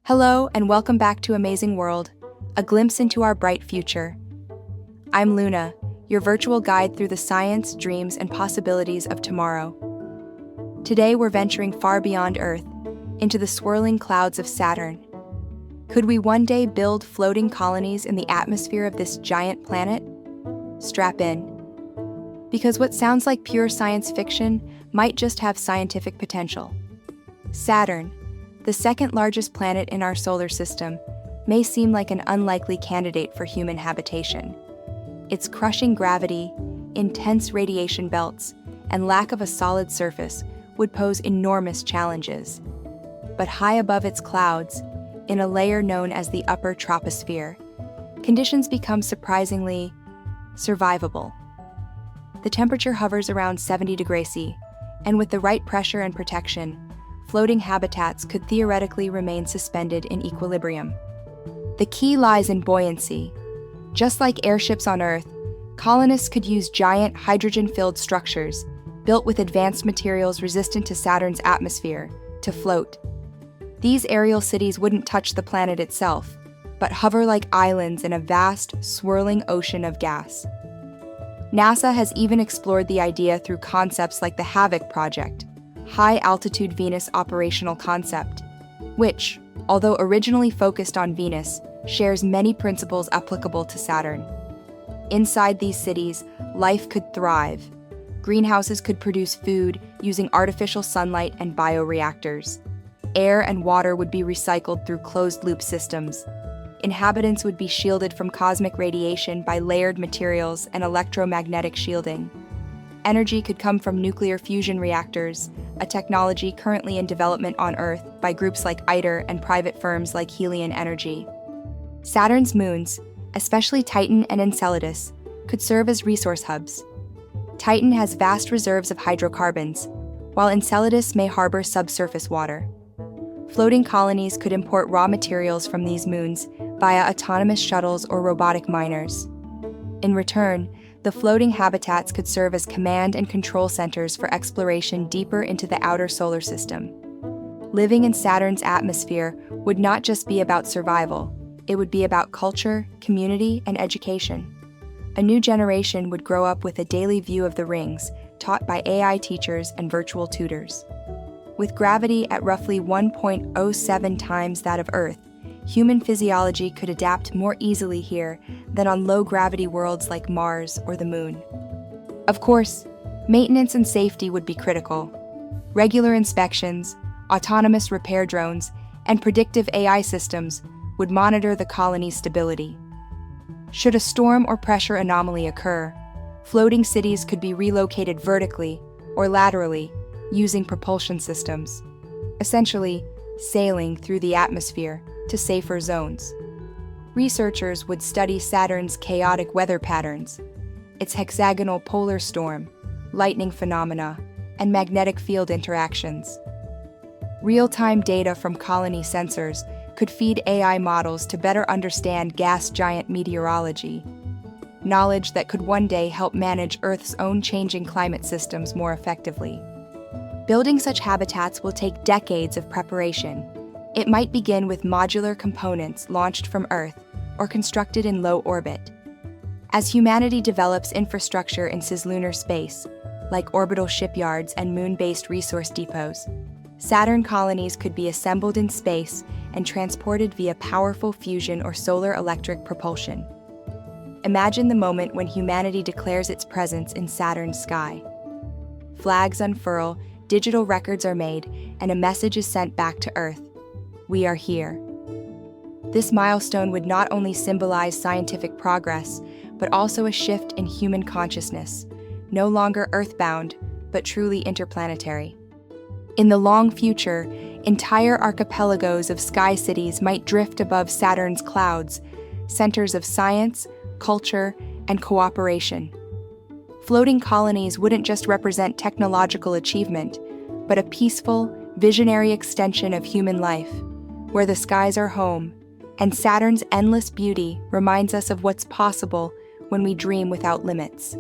Hello and welcome back to Amazing World, a glimpse into our bright future. I'm Luna, your virtual guide through the science, dreams, and possibilities of tomorrow. Today we're venturing far beyond Earth, into the swirling clouds of Saturn. Could we one day build floating colonies in the atmosphere of this giant planet? Strap in. Because what sounds like pure science fiction might just have scientific potential. Saturn, the second largest planet in our solar system, may seem like an unlikely candidate for human habitation. Its crushing gravity, intense radiation belts, and lack of a solid surface would pose enormous challenges. But high above its clouds, in a layer known as the upper troposphere, conditions become surprisingly survivable. The temperature hovers around 70 degrees C, and with the right pressure and protection, floating habitats could theoretically remain suspended in equilibrium. The key lies in buoyancy. Just like airships on Earth, colonists could use giant hydrogen-filled structures, built with advanced materials resistant to Saturn's atmosphere, to float. These aerial cities wouldn't touch the planet itself, but hover like islands in a vast, swirling ocean of gas. NASA has even explored the idea through concepts like the HAVOC project, High-Altitude Venus Operational Concept, which, although originally focused on Venus, shares many principles applicable to Saturn. Inside these cities, life could thrive. Greenhouses could produce food using artificial sunlight and bioreactors. Air and water would be recycled through closed-loop systems. Inhabitants would be shielded from cosmic radiation by layered materials and electromagnetic shielding. Energy could come from nuclear fusion reactors, a technology currently in development on Earth by groups like ITER and private firms like Helion Energy. Saturn's moons, especially Titan and Enceladus, could serve as resource hubs. Titan has vast reserves of hydrocarbons, while Enceladus may harbor subsurface water. Floating colonies could import raw materials from these moons via autonomous shuttles or robotic miners. In return, the floating habitats could serve as command and control centers for exploration deeper into the outer solar system. Living in Saturn's atmosphere would not just be about survival, it would be about culture, community, and education. A new generation would grow up with a daily view of the rings, taught by AI teachers and virtual tutors. With gravity at roughly 1.07 times that of Earth, human physiology could adapt more easily here than on low-gravity worlds like Mars or the Moon. Of course, maintenance and safety would be critical. Regular inspections, autonomous repair drones, and predictive AI systems would monitor the colony's stability. Should a storm or pressure anomaly occur, floating cities could be relocated vertically or laterally using propulsion systems, essentially sailing through the atmosphere to safer zones. Researchers would study Saturn's chaotic weather patterns, its hexagonal polar storm, lightning phenomena, and magnetic field interactions. Real-time data from colony sensors could feed AI models to better understand gas giant meteorology, knowledge that could one day help manage Earth's own changing climate systems more effectively. Building such habitats will take decades of preparation. It might begin with modular components launched from Earth or constructed in low orbit. As humanity develops infrastructure in cislunar space, like orbital shipyards and moon-based resource depots, Saturn colonies could be assembled in space and transported via powerful fusion or solar electric propulsion. Imagine the moment when humanity declares its presence in Saturn's sky. Flags unfurl, digital records are made, and a message is sent back to Earth. We are here. This milestone would not only symbolize scientific progress, but also a shift in human consciousness, no longer earthbound, but truly interplanetary. In the long future, entire archipelagos of sky cities might drift above Saturn's clouds, centers of science, culture, and cooperation. Floating colonies wouldn't just represent technological achievement, but a peaceful, visionary extension of human life, where the skies are home, and Saturn's endless beauty reminds us of what's possible when we dream without limits.